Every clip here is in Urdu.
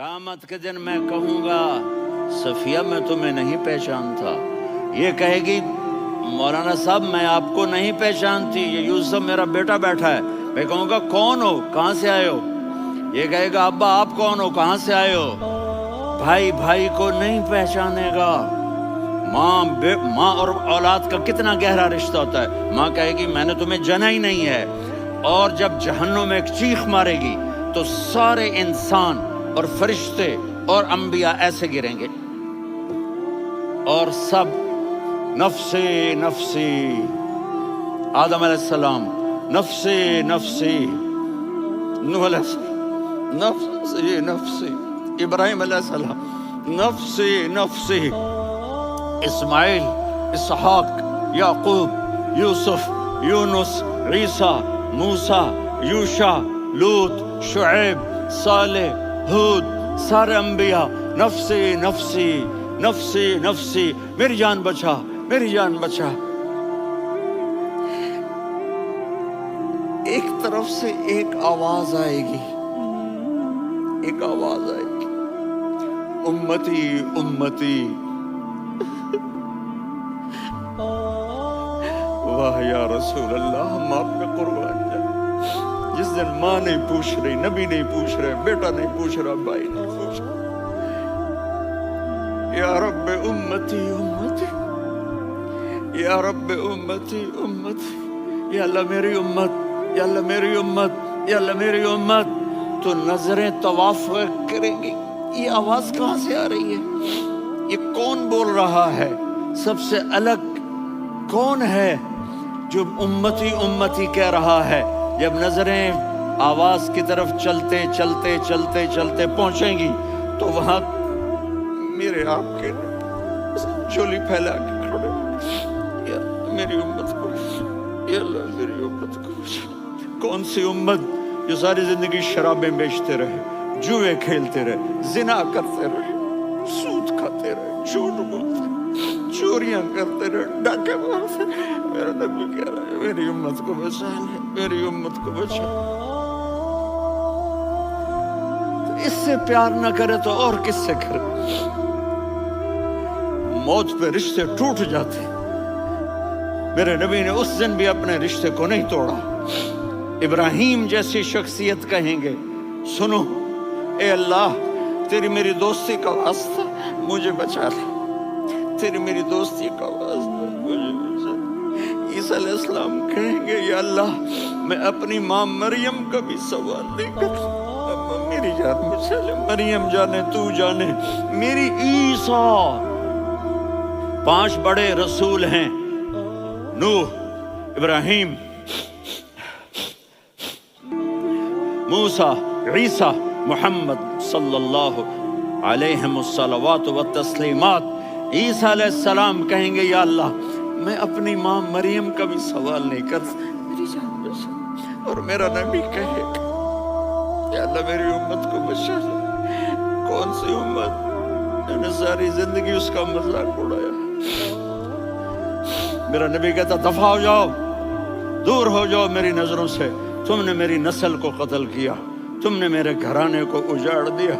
قیامت کے دن میں کہوں گا صفیہ میں تمہیں نہیں پہچانتا، یہ کہے گی مولانا صاحب میں آپ کو نہیں پہچانتی، یہ یوسف میرا بیٹا بیٹھا ہے۔ میں کہوں گا کون ہو، کہاں سے آئے ہو؟ یہ کہے گا ابا آپ کون ہو، کہاں سے آئے ہو؟ بھائی بھائی کو نہیں پہچانے گا۔ ماں اور اولاد کا کتنا گہرا رشتہ ہوتا ہے۔ ماں کہے گی میں نے تمہیں جنا ہی نہیں ہے، اور جب جہنم میں ایک چیخ مارے گی تو سارے انسان اور فرشتے اور انبیاء ایسے گریں گے اور سب نفسی نفسی، آدم علیہ السلام نفسی نفسی، نوح علیہ السلام نفسی نفسی، ابراہیم علیہ السلام نفسی نفسی، اسماعیل، اسحاق، یعقوب، یوسف، یونس، عیسیٰ، موسیٰ، یوشع، لوط، شعیب، صالح، ہود، سارے انبیاء نفسی نفسی نفسی نفسی، میری جان بچا میری جان بچا۔ ایک طرف سے ایک آواز آئے گی، ایک آواز آئے گی، امتی امتی۔ واہ یا رسول اللہ، ہم آپ پہ قربان جائیں۔ جس دن ماں نہیں پوچھ رہی، نبی نہیں پوچھ رہے، بیٹا نہیں پوچھ رہا، بھائی نہیں پوچھ رہا، یا رب امتی امتی، یا رب امتی امتی، یا اللہ میری امت، یا اللہ میری امت، یا اللہ میری امت۔ تو نظریں طواف کریں گی، یہ آواز کہاں سے آ رہی ہے؟ یہ کون بول رہا ہے؟ سب سے الگ کون ہے جو امتی امتی کہہ رہا ہے؟ جب نظریں آواز کی طرف چلتے چلتے چلتے چلتے پہنچیں گی تو وہاں میرے آپ کے چولی پھیلا کے کھڑے، یا میری امت کو، یا اللہ میری امت کو۔ کون سی امت جو ساری زندگی شرابیں بیچتے رہے، جوئے کھیلتے رہے، زنا کرتے رہے، سود کھاتے رہے، جھوٹ بولتے رہے، چوریاں کرتے رہے، ڈاکے مارتے رہے۔ میرا نبی کہہ رہا ہے میری امت کو بچا لے، میری امت کو بچا۔ اس سے پیار نہ کرے تو اور کس سے کرے؟ موت پہ رشتے ٹوٹ جاتے، میرے نبی نے اس دن بھی اپنے رشتے کو نہیں توڑا۔ ابراہیم جیسی شخصیت کہیں گے سنو اے اللہ تیری میری دوستی کا واسطہ مجھے بچا لے، تیری میری دوستی کا واسطہ مجھے بچا لے۔ عیسیٰ علیہ السلام کہیں گے یا اللہ میں اپنی ماں مریم کا بھی سوال نہیں کرتا، میری جان بچا لے، مریم جانے تو جانے میری عیسیٰ۔ 5 بڑے رسول ہیں، نوح، ابراہیم، موسیٰ، عیسیٰ، محمد صلی اللہ علیہ الصلوات والتسلیمات۔ عیسیٰ علیہ السلام کہیں گے یا اللہ میں اپنی ماں مریم کا بھی سوال نہیں کرتا، میری جان بچا۔ اور میرا نبی کہے گا یا اللہ میری امت کو بچا لے۔ کون سی امت جن نے ساری زندگی اس کا مذاق اڑایا؟ میرا نبی کہتا دفع ہو جاؤ، دور ہو جاؤ میری نظروں سے، تم نے میری نسل کو قتل کیا، تم نے میرے گھرانے کو اجاڑ دیا۔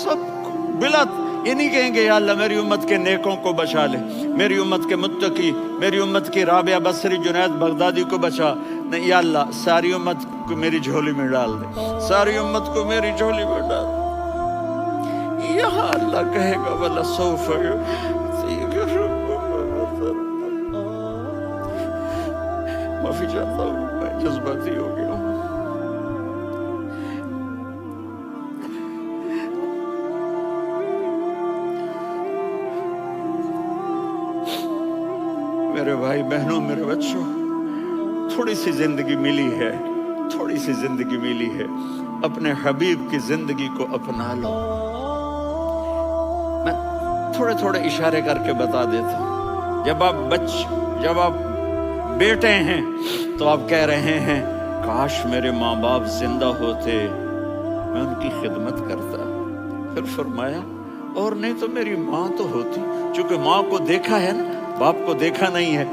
سب کو بلت یہ نہیں کہیں گے یا اللہ میری امت کے نیکوں کو بچا لے، میری امت کے متقی، میری امت کی رابعہ بصری، جنید بغدادی کو بچا، نہیں یا اللہ ساری امت کو میری جھولی میں ڈال دے، ساری امت کو میری جھولی میں ڈال دے۔ یہاں اللہ کہے گا وَلَسَوْفَ يُعْطِيكَ رَبُّكَ فَتَرْضَىٰ۔ معافی چاہتا ہوں میں جذباتی ہو گیا ہوں۔ میرے بھائی بہنوں، میرے بچوں، تھوڑی سی زندگی ملی ہے، تھوڑی سی زندگی ملی ہے، اپنے حبیب کی زندگی کو اپنا لو۔ میں تھوڑے تھوڑے اشارے کر کے بتا دیتا ہوں۔ جب آپ بیٹے ہیں تو آپ کہہ رہے ہیں کاش میرے ماں باپ زندہ ہوتے، میں ان کی خدمت کرتا۔ پھر فرمایا اور نہیں تو میری ماں تو ہوتی، چونکہ ماں کو دیکھا ہے نا باپ کو دیکھا نہیں ہے.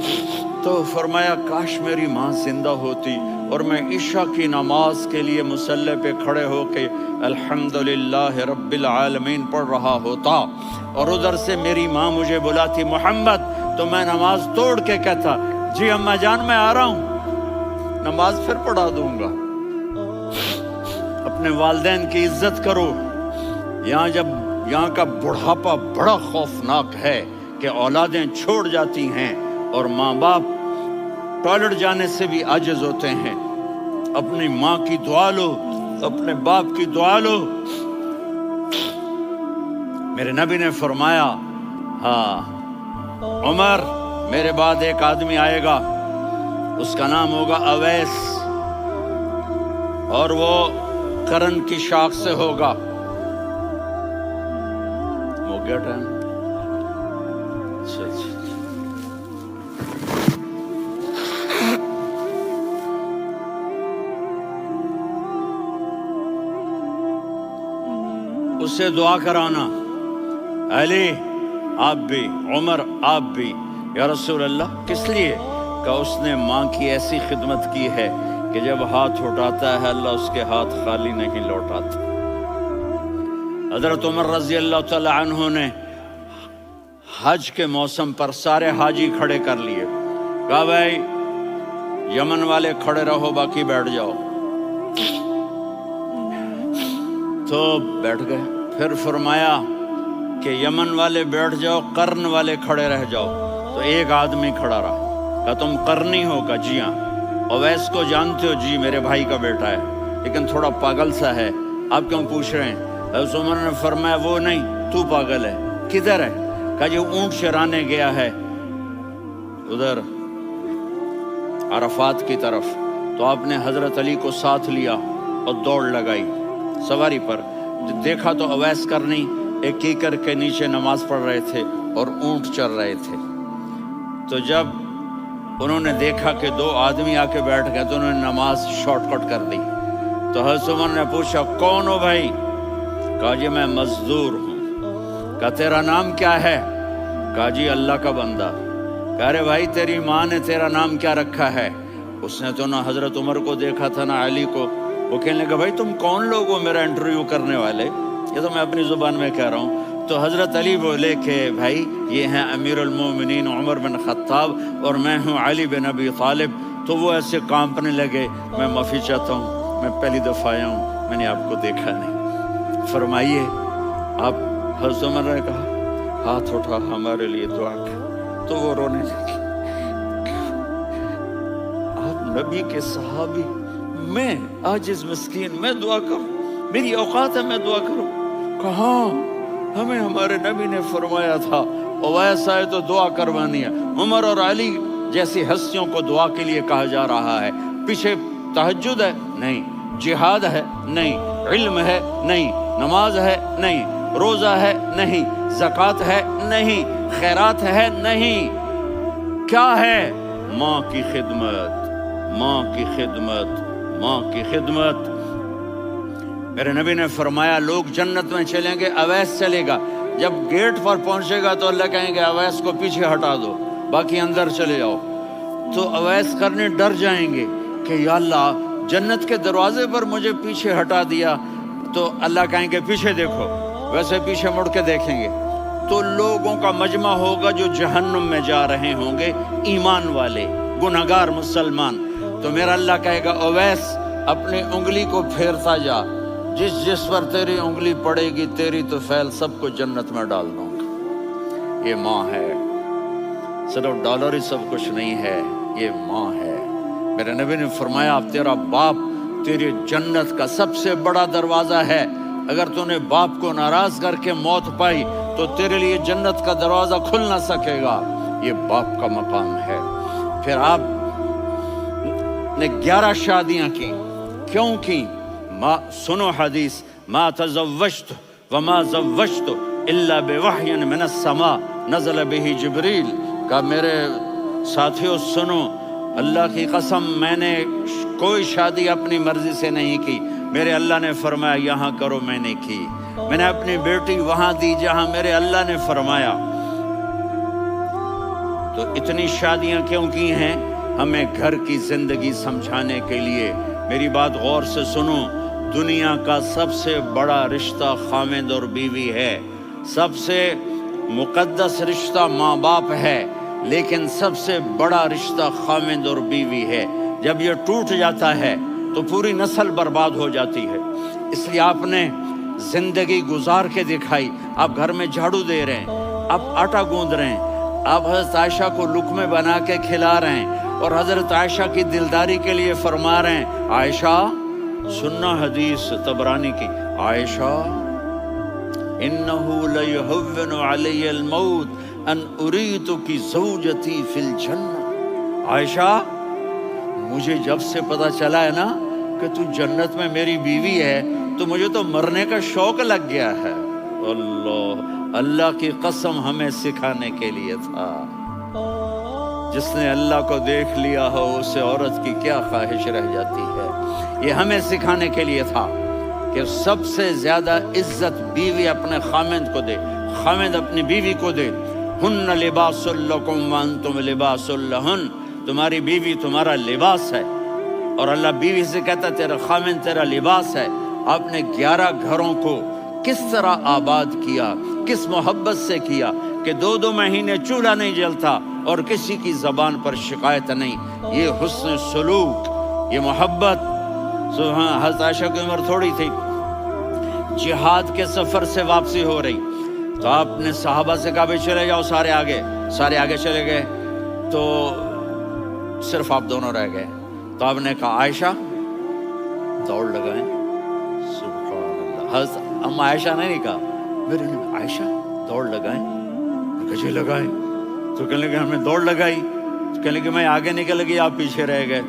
تو فرمایا کاش میری ماں زندہ ہوتی اور میں عشاء کی نماز کے لیے مصلی پہ کھڑے ہو کے الحمدللہ رب العالمین پڑھ رہا ہوتا اور ادھر سے میری ماں مجھے بلاتی محمد، تو میں نماز توڑ کے کہتا جی اماں جان میں آ رہا ہوں، نماز پھر پڑھا دوں گا. اپنے والدین کی عزت کرو. یہاں کا بڑھاپا بڑا خوفناک ہے کہ اولادیں چھوڑ جاتی ہیں اور ماں باپ ٹوائلٹ جانے سے بھی عاجز ہوتے ہیں. اپنی ماں کی دعا لو، اپنے باپ کی دعا لو. میرے نبی نے فرمایا ہاں عمر میرے بعد ایک آدمی آئے گا، اس کا نام ہوگا اویس، اور وہ کرن کی شاخ سے ہوگا. ہو گیا ٹائم؟ اچھا. اس سے دعا کرانا، علی آپ بھی، عمر آپ بھی. یا رسول اللہ کس لیے؟ کہ اس نے ماں کی ایسی خدمت کی ہے کہ جب ہاتھ اٹھاتا ہے اللہ اس کے ہاتھ خالی نہیں لوٹاتا. حضرت عمر رضی اللہ تعالی عنہ نے حج کے موسم پر سارے حاجی کھڑے کر لیے، کہا بھائی یمن والے کھڑے رہو باقی بیٹھ جاؤ. تو بیٹھ گئے. پھر فرمایا کہ یمن والے بیٹھ جاؤ، قرن والے کھڑے رہ جاؤ. تو ایک آدمی کھڑا رہا. کہا تم قرنی ہو؟ کہا جی ہاں. اویس کو جانتے ہو؟ جی میرے بھائی کا بیٹا ہے لیکن تھوڑا پاگل سا ہے، آپ کیوں پوچھ رہے ہیں؟ حضرت عمر نے فرمایا وہ نہیں، تو پاگل ہے. کدھر ہے؟ کہا جی اونٹ چرانے گیا ہے ادھر عرفات کی طرف. تو آپ نے حضرت علی کو ساتھ لیا اور دوڑ لگائی سواری پر. دیکھا تو اویس کرنی ایک کیکر کے نیچے نماز پڑھ رہے تھے اور اونٹ چر رہے تھے. تو جب انہوں نے دیکھا کہ دو آدمی آ کے بیٹھ گئے تو انہوں نے نماز شارٹ کٹ کر دی. تو حضرت عمر نے پوچھا کون ہو بھائی؟ کہا جی میں مزدور ہوں. کہا تیرا نام کیا ہے؟ کہا جی اللہ کا بندہ. کہا ارے بھائی تیری ماں نے تیرا نام کیا رکھا ہے؟ اس نے تو نہ حضرت عمر کو دیکھا تھا نہ علی کو. وہ کہنے لگا بھائی تم کون لوگ ہو میرا انٹرویو کرنے والے؟ یہ تو میں اپنی زبان میں کہہ رہا ہوں. تو حضرت علی بولے کہ بھائی یہ ہیں امیر المومنین عمر بن خطاب اور میں ہوں علی بن ابی طالب. تو وہ ایسے کانپنے لگے. میں معافی چاہتا ہوں، میں پہلی دفعہ آیا ہوں، میں نے آپ کو دیکھا نہیں. فرمائیے آپ. حضرت عمر نے کہا ہاتھ اٹھا ہمارے لیے دعا کر. تو وہ رونے لگے. آپ نبی کے صحابی، میں عاجز مسکین، میں دعا کروں؟ میری اوقات ہے میں دعا کروں؟ کہاں؟ ہمیں ہمارے نبی نے فرمایا تھا اویس آئے تو دعا کروانی ہے. عمر اور علی جیسی ہستیوں کو دعا کے لیے کہا جا رہا ہے. پیچھے تہجد ہے؟ نہیں. جہاد ہے؟ نہیں. علم ہے؟ نہیں. نماز ہے؟ نہیں. روزہ ہے؟ نہیں. زکوٰۃ ہے؟ نہیں. خیرات ہے؟ نہیں. کیا ہے؟ ماں کی خدمت، ماں کی خدمت، ماں کی خدمت. میرے نبی نے فرمایا لوگ جنت میں چلیں گے، اویس چلے گا. جب گیٹ پر پہنچے گا تو اللہ کہیں گے اویس کو پیچھے ہٹا دو، باقی اندر چلے جاؤ. تو اویس کرنے ڈر جائیں گے کہ یا اللہ جنت کے دروازے پر مجھے پیچھے ہٹا دیا. تو اللہ کہیں گے پیچھے دیکھو، ویسے پیچھے مڑ کے دیکھیں گے تو لوگوں کا مجمع ہوگا جو جہنم میں جا رہے ہوں گے، ایمان والے، گنہگار مسلمان. تو میرا اللہ کہے گا اویس اپنی انگلی کو پھیرتا جا، جس پر تیری انگلی پڑے گی تیری تو فیل سب کو جنت میں ڈال دوں گا. یہ ماں ہے، صرف ڈالر ہی سب کچھ نہیں ہے، یہ ماں ہے. میرے نبی نے فرمایا تیرا باپ تیری جنت کا سب سے بڑا دروازہ ہے. اگر تو نے باپ کو ناراض کر کے موت پائی تو تیرے لیے جنت کا دروازہ کھل نہ سکے گا. یہ باپ کا مقام ہے. پھر آپ نے 11 شادیاں کی. کیوں کی؟ سنو حدیث، ما تزوجت وما زوجت الا بوحی من السماء نزل به جبریل. کہا میرے ساتھیوں سنو، اللہ کی قسم میں نے کوئی شادی اپنی مرضی سے نہیں کی. میرے اللہ نے فرمایا یہاں کرو، میں نے کی. میں نے اپنی بیٹی وہاں دی جہاں میرے اللہ نے فرمایا. تو اتنی شادیاں کیوں کی ہیں؟ ہمیں گھر کی زندگی سمجھانے کے لیے۔ میری بات غور سے سنو، دنیا کا سب سے بڑا رشتہ خاوند اور بیوی ہے، سب سے مقدس رشتہ ماں باپ ہے، لیکن سب سے بڑا رشتہ خاوند اور بیوی ہے۔ جب یہ ٹوٹ جاتا ہے تو پوری نسل برباد ہو جاتی ہے۔ اس لیے آپ نے زندگی گزار کے دکھائی۔ آپ گھر میں جھاڑو دے رہے ہیں، آپ آٹا گوندھ رہے ہیں، آپ حضرت عائشہ کو لقمے بنا کے کھلا رہے ہیں، اور حضرت عائشہ کی دلداری کے لیے فرما رہے ہیں، عائشہ سننا حدیث طبرانی کی، عائشہ انہو لیہون علی الموت ان اریتکی زوجتی فی الجنہ۔ عائشہ مجھے جب سے پتا چلا ہے نا کہ تو جنت میں میری بیوی ہے تو مجھے تو مرنے کا شوق لگ گیا ہے۔ اللہ کی قسم ہمیں سکھانے کے لیے تھا۔ جس نے اللہ کو دیکھ لیا ہو اسے عورت کی کیا خواہش رہ جاتی ہے۔ یہ ہمیں سکھانے کے لیے تھا کہ سب سے زیادہ عزت بیوی اپنے خاوند کو دے، خاوند اپنی بیوی کو دے۔ ہن لباس لکم وانتم لباس لہن، تمہاری بیوی تمہارا لباس ہے، اور اللہ بیوی سے کہتا تیرا خاوند تیرا لباس ہے۔ آپ نے 11 گھروں کو کس طرح آباد کیا، کس محبت سے کیا کہ 2 مہینے چولہا نہیں جلتا اور کسی کی زبان پر شکایت نہیں۔ یہ حسن سلوک، یہ محبت۔ حضرت عائشہ کی عمر تھوڑی تھی، جہاد کے سفر سے واپسی ہو رہی، تو آپ نے صحابہ سے کہا بھی چلے جاؤ سارے آگے چلے گئے، تو صرف آپ دونوں رہ گئے۔ تو آپ نے کہا عائشہ دوڑ لگائیں۔ سبحان اللہ۔ حضرت اما عائشہ نے نہیں کہا، میرے نے عائشہ دوڑ لگائیں، کجے لگائیں، تو کہنے لگے ہمیں دوڑ لگائی، تو کہنے لگے میں آگے نکل گئی آپ پیچھے رہ گئے۔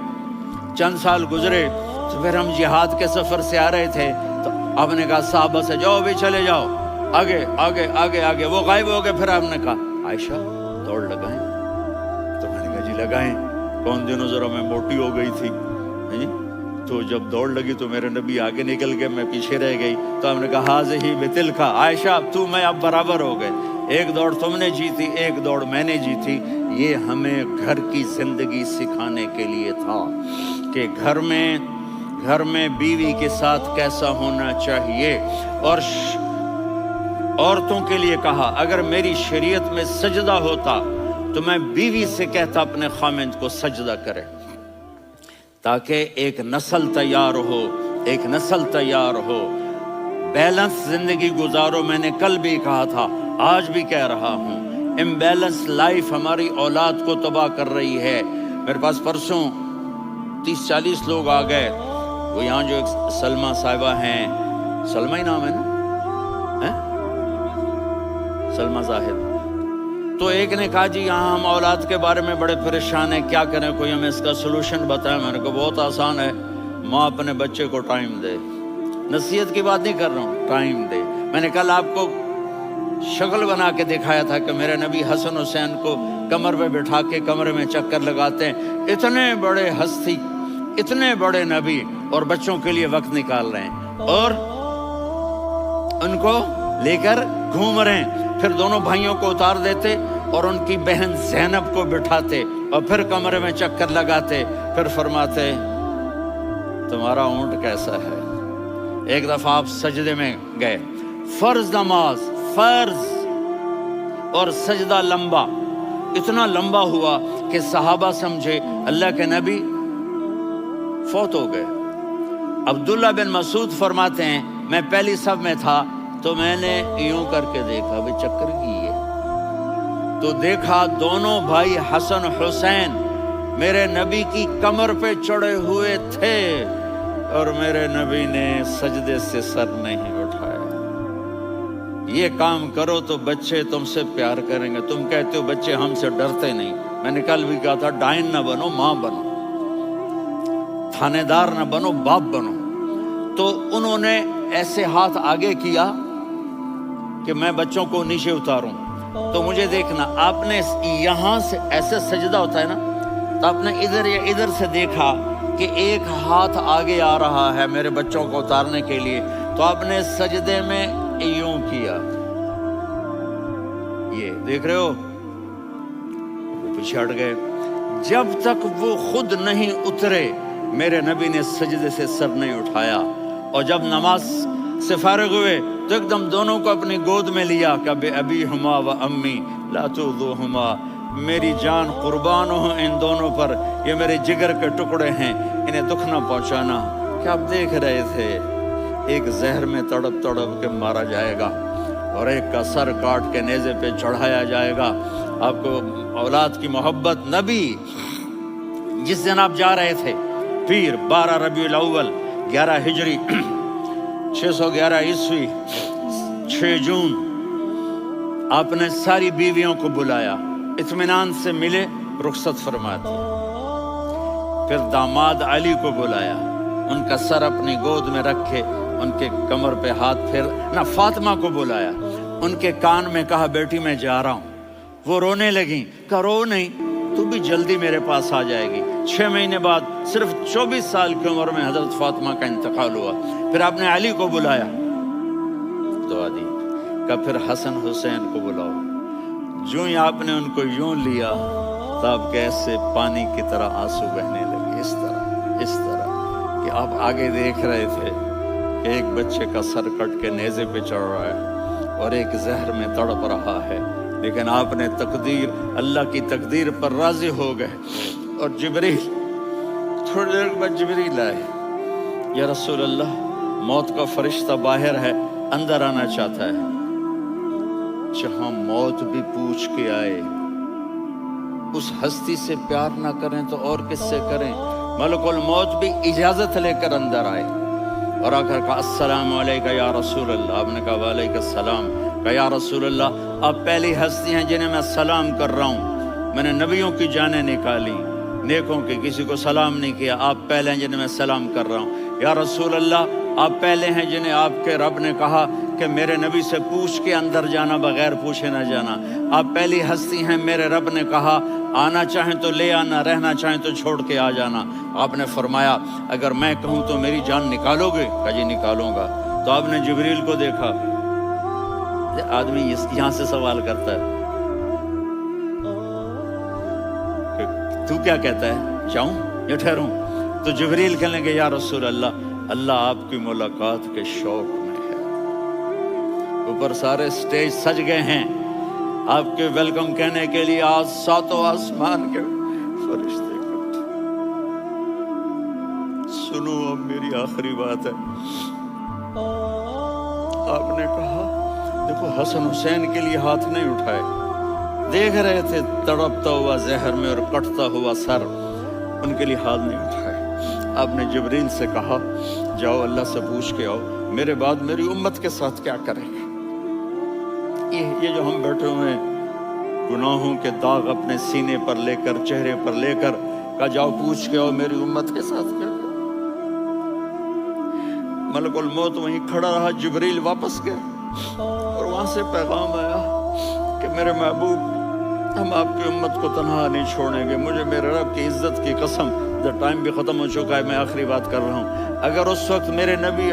چند سال گزرے تو پھر ہم جہاد کے سفر سے آ رہے تھے، تو آپ نے کہا صحابہ سے جاؤ بھی چلے جاؤ آگے آگے آگے آگے، وہ غائب ہو گئے۔ پھر آپ نے کہا عائشہ دوڑ لگائیں، تو میں نے کہا جی لگائیں۔ کون دنوں ذرا میں موٹی ہو گئی تھی، تو جب دوڑ لگی تو میرے نبی آگے نکل گئے، میں پیچھے رہ گئی۔ تو ہم نے کہا ہاذہ بتلک، عائشہ تو میں اب برابر ہو گئے، ایک دوڑ تم نے جیتی، ایک دوڑ میں نے جیتی۔ یہ ہمیں گھر کی زندگی سکھانے کے لیے تھا کہ گھر میں بیوی کے ساتھ کیسا ہونا چاہیے۔ اور عورتوں کے لیے کہا اگر میری شریعت میں سجدہ ہوتا تو میں بیوی سے کہتا اپنے خاوند کو سجدہ کرے، تاکہ ایک نسل تیار ہو، بیلنس زندگی گزارو۔ میں نے کل بھی کہا تھا، آج بھی کہہ رہا ہوں، امبیلنس لائف ہماری اولاد کو تباہ کر رہی ہے۔ میرے پاس پرسوں 30-40 لوگ آ گئے، وہ یہاں جو ایک سلمہ صاحبہ ہیں، سلمہ ہی نام ہے نا، سلمہ زاہد، تو ایک نے کہا جی یہاں ہم اولاد کے بارے میں بڑے پریشان ہیں، کیا کریں، کوئی ہمیں اس کا سلوشن بتائیں۔ میں نے کہا بہت آسان ہے، ماں اپنے بچے کو ٹائم دے، نصیحت کی بات نہیں کر رہا ہوں، ٹائم دے۔ میں نے کل آپ کو شکل بنا کے دکھایا تھا کہ میرے نبی حسن حسین کو کمر پہ بٹھا کے کمرے میں چکر لگاتے ہیں۔ اتنے بڑے ہستی، اتنے بڑے نبی، اور بچوں کے لیے وقت نکال رہے ہیں اور ان کو لے کر گھوم رہے ہیں۔ پھر دونوں بھائیوں کو اتار دیتے اور ان کی بہن زینب کو بٹھاتے اور پھر کمرے میں چکر لگاتے، پھر فرماتے تمہارا اونٹ کیسا ہے۔ ایک دفعہ آپ سجدے میں گئے، فرض نماز، فرض، اور سجدہ لمبا، اتنا لمبا ہوا کہ صحابہ سمجھے اللہ کے نبی فوت ہو گئے۔ عبداللہ بن مسعود فرماتے ہیں میں پہلی صف میں تھا تو میں نے یوں کر کے دیکھا، بھی چکر کی ہے، تو دیکھا دونوں بھائی حسن حسین میرے نبی کی کمر پہ چڑھے ہوئے تھے اور میرے نبی نے سجدے سے سر نہیں اٹھایا۔ یہ کام کرو تو بچے تم سے پیار کریں گے۔ تم کہتے ہو بچے ہم سے ڈرتے نہیں، میں نے کل بھی کہا تھا ڈائن نہ بنو، ماں بنو، تھانے دار نہ بنو، باپ بنو۔ تو انہوں نے ایسے ہاتھ آگے کیا کہ میں بچوں کو نیچے اتاروں، تو مجھے دیکھنا، آپ نے یہاں سے ایسے سجدہ ہوتا ہے نا، تو آپ نے ادھر یا ادھر سے دیکھا کہ ایک ہاتھ آگے آ رہا ہے میرے بچوں کو اتارنے کے لیے، تو آپ نے سجدے میں یوں کیا، یہ دیکھ رہے ہو، پیچھے ہٹ گئے. جب تک وہ خود نہیں اترے میرے نبی نے سجدے سے سر نہیں اٹھایا. اور جب نماز سے فارغ ہوئے تو ایک دم دونوں کو اپنی گود میں لیا کہ ابی ہما و امی لا تؤذوہما، میری جان قربان ہو ان دونوں پر، یہ میرے جگر کے ٹکڑے ہیں، انہیں دکھ نہ پہنچانا. کیا آپ دیکھ رہے تھے ایک زہر میں تڑپ تڑپ کے مارا جائے گا اور ایک کا سر کاٹ کے نیزے پہ چڑھایا جائے گا. آپ کو اولاد کی محبت. نبی جس دن آپ جا رہے تھے پیر 12 ربیع الاول 11 ہجری 611 عیسوی 6 جون، آپ نے ساری بیویوں کو بلایا، اطمینان سے ملے، رخصت فرما دی. پھر داماد علی کو بلایا، ان کا سر اپنی گود میں رکھے، ان کے کمر پہ ہاتھ پھیر نہ. فاطمہ کو بلایا، ان کے کان میں کہا بیٹی میں جا رہا ہوں. وہ رونے لگیں، کہا رو نہیں، تو بھی جلدی میرے پاس آ جائے گی. 6 مہینے بعد صرف 24 سال کی عمر میں حضرت فاطمہ کا انتقال ہوا. پھر آپ نے علی کو بلایا، دعا دی، کہ پھر حسن حسین کو بلاؤ. جو ہی آپ نے ان کو یوں لیا تو آپ کے ایسے پانی کی طرح آنسو بہنے لگے. اس طرح کہ آپ آگے دیکھ رہے تھے کہ ایک بچے کا سر کٹ کے نیزے پہ چڑھ رہا ہے اور ایک زہر میں تڑپ رہا ہے، لیکن آپ نے تقدیر، اللہ کی تقدیر پر راضی ہو گئے. اور جبریل تھوڑی دیر بعد جبریل آئے، یا رسول اللہ موت کا فرشتہ باہر ہے، اندر آنا چاہتا ہے. جہاں موت بھی پوچھ کے آئے، اس ہستی سے پیار نہ کریں تو اور کس سے کریں. ملک الموت بھی اجازت لے کر اندر آئے اور آ کر کہا السلام علیکہ یا رسول اللہ. آپ نے کہا وعلیکم السلام. کہا یا رسول اللہ آپ پہلی ہستی ہیں جنہیں میں سلام کر رہا ہوں. میں نے نبیوں کی جانیں نکالی، نیکوں کی، کسی کو سلام نہیں کیا. آپ پہلے ہیں جنہیں میں سلام کر رہا ہوں. یا رسول اللہ آپ پہلے ہیں جنہیں آپ کے رب نے کہا کہ میرے نبی سے پوچھ کے اندر جانا، بغیر پوچھے نہ جانا. آپ پہلی ہستی ہیں، میرے رب نے کہا آنا چاہیں تو لے آنا، رہنا چاہیں تو چھوڑ کے آ جانا. آپ نے فرمایا اگر میں کہوں تو میری جان نکالو گے؟ کہا جی نکالوں گا. تو آپ نے جبریل کو دیکھا، آدمی یہاں سے سوال کرتا ہے کہ تو کیا کہتا ہے، جاؤں یا ٹھہروں؟ تو جبریل کہنے لگے یا رسول اللہ اللہ آپ کی ملاقات کے شوق میں ہے. اوپر سارے سٹیج سج گئے ہیں آپ کے ویلکم کہنے کے لیے. آج 7 آسمان کے فرشتے اکٹھے. سنو اب میری آخری بات ہے. آپ نے کہا دیکھو حسن حسین کے لیے ہاتھ نہیں اٹھائے، دیکھ رہے تھے تڑپتا ہوا زہر میں اور کٹتا ہوا سر، ان کے لیے ہاتھ نہیں اٹھائے. آپ نے جبریل سے کہا جاؤ اللہ سے پوچھ کے آؤ میرے بعد میری امت کے ساتھ کیا کریں گے. یہ جو ہم بیٹھے ہوئے ہیں گناہوں کے داغ اپنے سینے پر لے کر، چہرے پر لے کر، کہا جاؤ پوچھ کے آؤ میری امت کے ساتھ کیا کریں. ملک الموت وہیں کھڑا رہا. جبریل واپس گئے اور وہاں سے پیغام آیا کہ میرے محبوب ہم آپ کی امت کو تنہا نہیں چھوڑیں گے. مجھے میرے رب کی عزت کی قسم، ٹائم بھی ختم ہو چکا ہے، میں آخری بات کر رہا ہوں، اگر اس وقت میرے نبی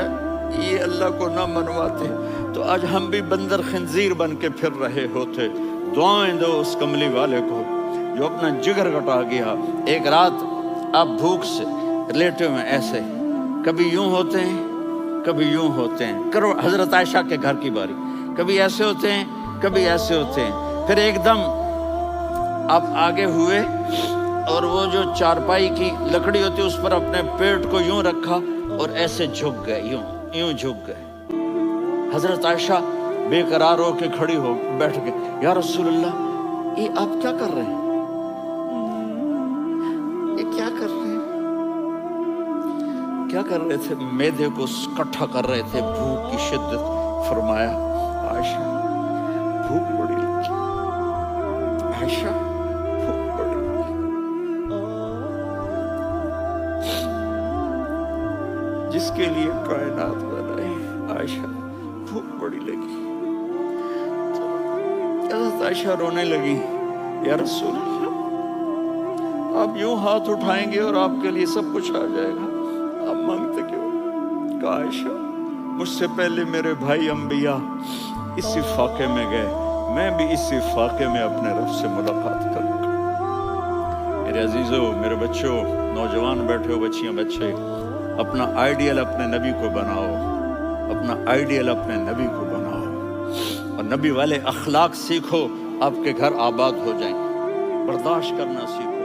یہ اللہ کو نہ منواتے تو آج ہم بھی بندر خنزیر بن کے پھر رہے ہوتے. دعائیں دو اس کملی والے کو جو اپنا جگر کٹا گیا. ایک رات آپ بھوک سے لیٹے ہوئے ایسے، کبھی یوں ہوتے ہیں کبھی یوں ہوتے ہیں. کرو حضرت عائشہ کے گھر کی باری، کبھی ایسے ہوتے ہیں کبھی ایسے ہوتے ہیں. پھر ایک دم آپ آگے ہوئے اور وہ جو چارپائی کی لکڑی ہوتی اس پر اپنے پیٹ کو یوں رکھا اور ایسے جھک گئے، یوں جھک گئے. حضرت عائشہ بے قرار ہو کے کھڑی ہو بیٹھ گئے. یا رسول اللہ یہ آپ کیا کر رہے ہیں، یہ کیا کر رہے ہیں؟ کیا کر رہے تھے؟ معدے کو اکٹھا کر رہے تھے، بھوک کی شدت. فرمایا عائشہ بھوک بڑی لگی، عائشہ بھوک بڑی لگی. جس کے لیے کائنات بنائی، عائشہ بھوک بڑی لگی. حضرت عائشہ رونے لگی. یا رسول اللہ آپ یوں ہاتھ اٹھائیں گے اور آپ کے لیے سب کچھ آ جائے گا، آپ مانگتے کیوں؟ کہا عائشہ مجھ سے پہلے میرے بھائی انبیاء اسی فاقے میں گئے، میں بھی اسی فاقے میں اپنے رب سے ملاقات کروں گا. میرے عزیزوں، میرے بچوں، نوجوان بیٹھے ہو، بچیاں بچے، اپنا آئیڈیل اپنے نبی کو بناؤ، اپنا آئیڈیل اپنے نبی کو بناؤ، اور نبی والے اخلاق سیکھو، آپ کے گھر آباد ہو جائیں۔ برداشت کرنا سیکھو۔